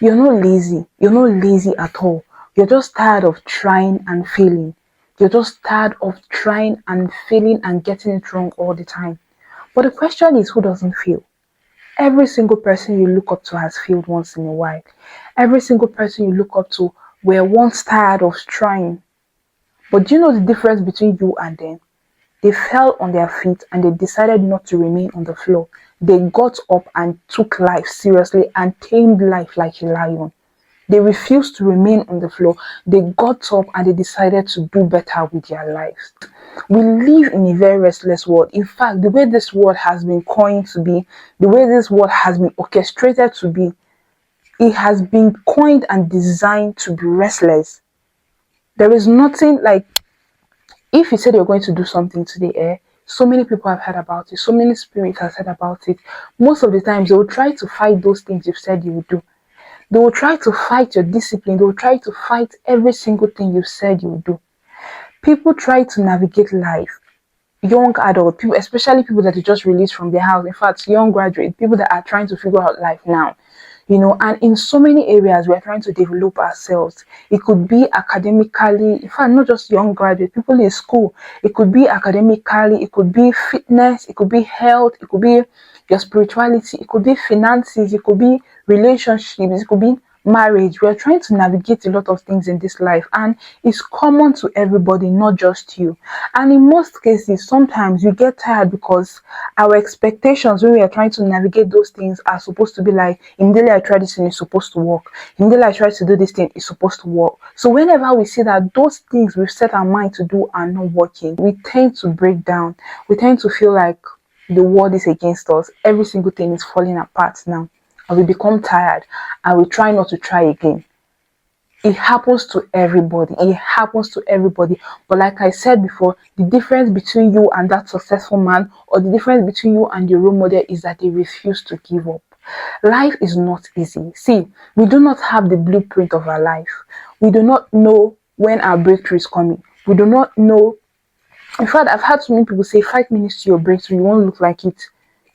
You're not lazy. You're not lazy at all. You're just tired of trying and failing. You're just tired of trying and failing and getting it wrong all the time. But the question is, who doesn't fail? Every single person you look up to has failed once in a while. Every single person you look up to were once tired of trying. But do you know the difference between you and them? They fell on their feet and they decided not to remain on the floor. They got up and took life seriously and tamed life like a lion. They refused to remain on the floor. They got up and they decided to do better with their lives. We live in a very restless world. In fact, the way this world has been coined to be, the way this world has been orchestrated to be, it has been coined and designed to be restless. There is nothing like, if you said you're going to do something today, so many people have heard about it, so many spirits have said about it. Most of the times they will try to fight those things you've said you will do. They will try to fight your discipline. They will try to fight every single thing you've said you will do. People try to navigate life. Young adult people, especially people that are just released from their house. In fact, young graduate people that are trying to figure out life now. And in so many areas we are trying to develop ourselves. It could be academically, in fact, not just young graduates, people in school. It could be academically, it could be fitness, it could be health, it could be your spirituality, it could be finances, it could be relationships, it could be marriage. We are trying to navigate a lot of things in this life, and it's common to everybody, not just you. And in most cases, sometimes we get tired because our expectations when we are trying to navigate those things are supposed to be like, immediately I try this thing, it's supposed to work. Immediately I try to do this thing, it's supposed to work. So whenever we see that those things we've set our mind to do are not working, we tend to break down. We tend to feel like the world is against us. Every single thing is falling apart now. And we become tired and we try not to try again. It happens to everybody. It happens to everybody. But like I said before, the difference between you and that successful man, or the difference between you and your role model, is that they refuse to give up. Life is not easy. See, we do not have the blueprint of our life. We do not know when our breakthrough is coming. We do not know. In fact, I've had so many people say 5 minutes to your breakthrough, you won't look like it.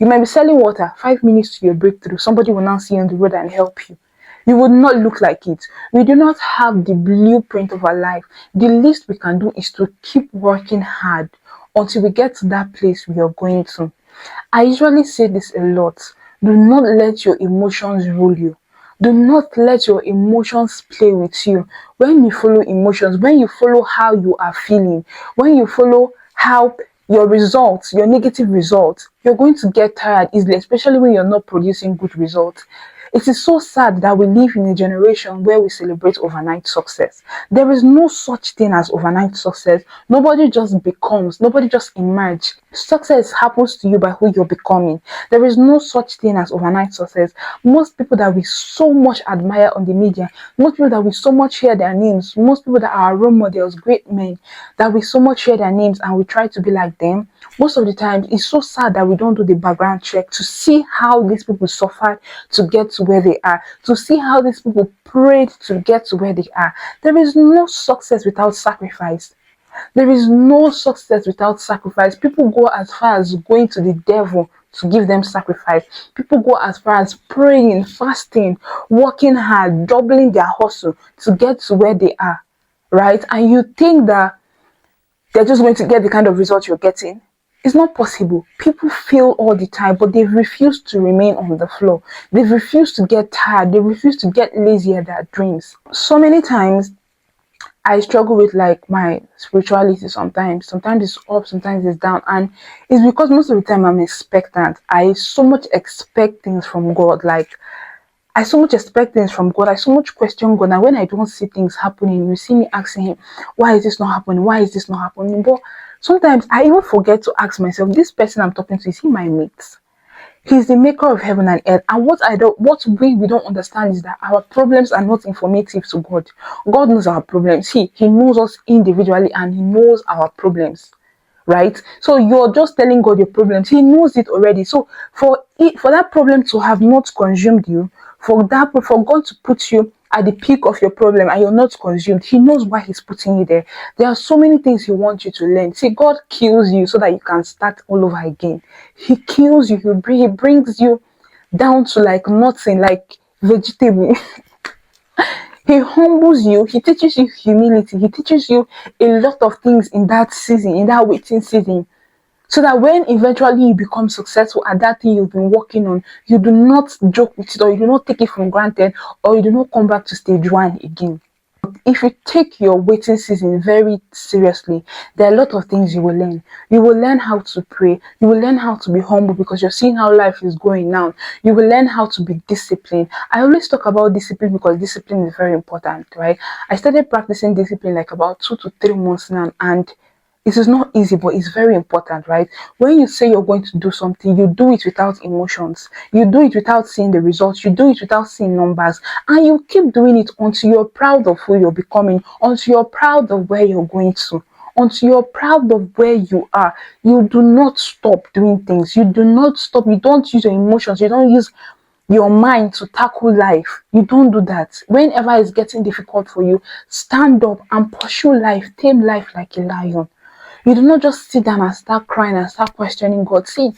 You might be selling water, 5 minutes to your breakthrough, somebody will now see you on the road and help you. You would not look like it. We do not have the blueprint of our life. The least we can do is to keep working hard until we get to that place we are going to. I usually say this a lot. Do not let your emotions rule you. Do not let your emotions play with you. When you follow emotions, when you follow how you are feeling, when you follow how your results, your negative results, you're going to get tired easily, especially when you're not producing good results. It is so sad that we live in a generation where we celebrate overnight success. There is no such thing as overnight success. Nobody just becomes, nobody just emerges. Success happens to you by who you're becoming. There is no such thing as overnight success. Most people that we so much admire on the media, most people that we so much hear their names, most people that are our role models, great men, that we so much hear their names and we try to be like them, most of the time it's so sad that we don't do the background check to see how these people suffered to get to where they are, to see how these people prayed to get to where they are. There is no success without sacrifice. There is no success without sacrifice. People go as far as going to the devil to give them sacrifice. People go as far as praying, fasting, working hard, doubling their hustle to get to where they are, right? And you think that they're just going to get the kind of result you're getting. It's not possible. People fail all the time, but they refuse to remain on the floor. They refuse to get tired. They refuse to get lazy at their dreams. So many times, I struggle with like my spirituality sometimes. Sometimes it's up, sometimes it's down. And it's because most of the time I'm expectant. I so much expect things from God. Like, I so much expect things from God. I so much question God. And when I don't see things happening, you see me asking Him, why is this not happening? Why is this not happening? But sometimes I even forget to ask myself, this person I'm talking to, is he my mate? He's the maker of heaven and earth. And what we don't understand is that our problems are not informative to God. God knows our problems. He knows us individually and He knows our problems. Right? So you're just telling God your problems. He knows it already. So for that problem to have not consumed you, for God to put you at the peak of your problem and you're not consumed, He knows why He's putting you there. There are so many things He wants you to learn. See, God kills you so that you can start all over again. He kills you. He brings you down to like nothing, like vegetable. He humbles you, he teaches you humility, he teaches you a lot of things in that season, in that waiting season. So that when eventually you become successful at that thing you've been working on, you do not joke with it, or you do not take it for granted, or you do not come back to stage one again. If you take your waiting season very seriously, there are a lot of things you will learn. You will learn how to pray. You will learn how to be humble because you're seeing how life is going now. You will learn how to be disciplined. I always talk about discipline because discipline is very important, right? I started practicing discipline like about 2 to 3 months now, and it is not easy, but it's very important, right? When you say you're going to do something, you do it without emotions. You do it without seeing the results. You do it without seeing numbers. And you keep doing it until you're proud of who you're becoming, until you're proud of where you're going to, until you're proud of where you are. You do not stop doing things. You do not stop. You don't use your emotions. You don't use your mind to tackle life. You don't do that. Whenever it's getting difficult for you, stand up and pursue life. Tame life like a lion. You do not just sit down and start crying and start questioning God. See,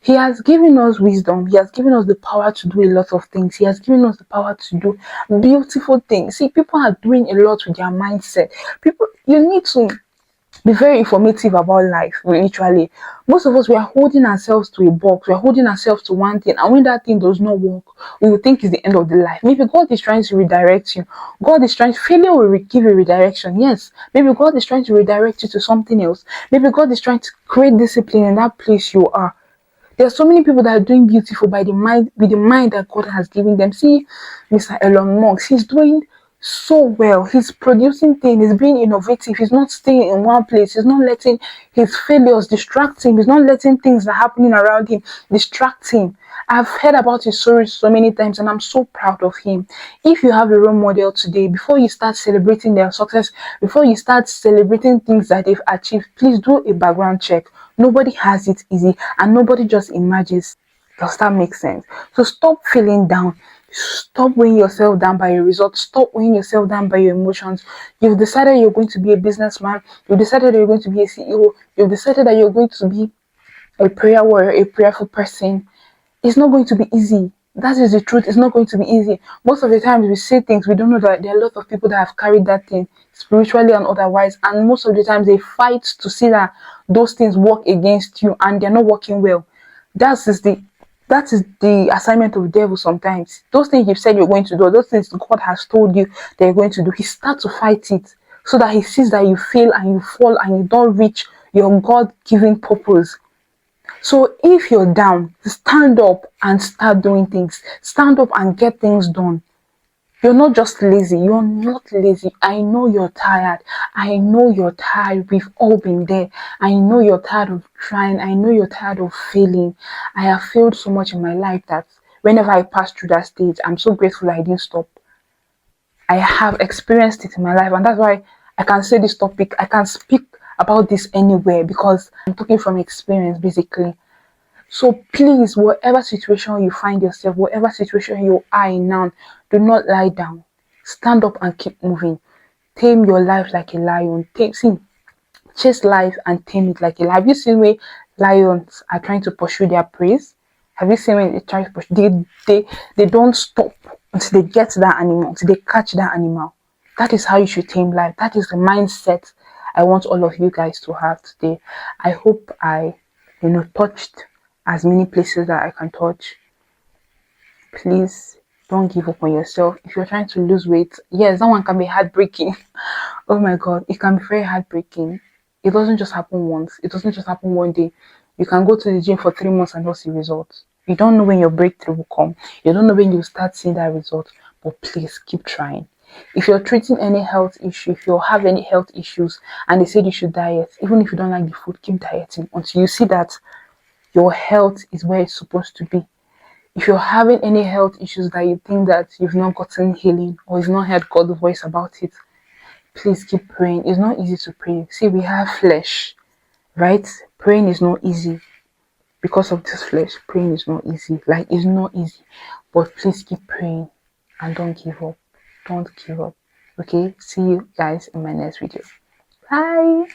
He has given us wisdom. He has given us the power to do a lot of things. He has given us the power to do beautiful things. See, people are doing a lot with their mindset. People, you need to be very informative about life, literally. Most of us, we are holding ourselves to a box, we are holding ourselves to one thing, and when that thing does not work, we will think it's the end of the life. Maybe God is trying to redirect you. God is trying, failure will give you redirection. Yes, maybe God is trying to redirect you to something else. Maybe God is trying to create discipline in that place you are. There are so many people that are doing beautiful by the mind, with the mind that God has given them. See, Mr. Elon Musk, he's doing so well. He's producing things, he's being innovative, he's not staying in one place, he's not letting his failures distract him, he's not letting things that are happening around him distract him. I've heard about his stories so many times and I'm so proud of him. If you have a role model today, before you start celebrating their success, before you start celebrating things that they've achieved, please do a background check. Nobody has it easy and nobody just imagines. Does that make sense? So stop feeling down. Stop weighing yourself down by your results. Stop weighing yourself down by your emotions. You've decided you're going to be a businessman. You've decided you're going to be a CEO. You've decided that you're going to be a prayer warrior, a prayerful person. It's not going to be easy. That is the truth. It's not going to be easy. Most of the times we say things, we don't know that there are a lot of people that have carried that thing spiritually and otherwise. And most of the times they fight to see that those things work against you and they're not working well. That is the assignment of the devil sometimes. Those things you've said you're going to do, those things God has told you that you're going to do, he starts to fight it so that he sees that you fail and you fall and you don't reach your God-given purpose. So if you're down, stand up and start doing things. Stand up and get things done. You're not just lazy. You're not lazy. I know you're tired. I know you're tired. We've all been there. I know you're tired of trying. I know you're tired of failing. I have failed so much in my life that whenever I pass through that stage, I'm so grateful I didn't stop. I have experienced it in my life, and that's why I can say this topic. I can speak about this anywhere because I'm talking from experience, basically. So please, whatever situation you find yourself, whatever situation you are in now, do not lie down. Stand up and keep moving. Tame your life like a lion. Chase life and tame it like a lion. Have you seen where lions are trying to pursue their prey? Have you seen when they try to pursue? They don't stop until they get to that animal, until they catch that animal. That is how you should tame life. That is the mindset I want all of you guys to have today. I hope I, touched as many places that I can touch. Please don't give up on yourself. If you're trying to lose weight, yes, that one can be heartbreaking. Oh my God, it can be very heartbreaking. It doesn't just happen once. It doesn't just happen one day. You can go to the gym for 3 months and not see results. You don't know when your breakthrough will come. You don't know when you start seeing that result. But please keep trying. If you're treating any health issue, if you have any health issues and they said you should diet, even if you don't like the food, keep dieting until you see that your health is where it's supposed to be. If you're having any health issues that you think that you've not gotten healing or you've not heard God's voice about it, please keep praying. It's not easy to pray. See, we have flesh, right? Praying is not easy. Because of this flesh, praying is not easy. Like, it's not easy. But please keep praying and don't give up. Don't give up. Okay? See you guys in my next video. Bye.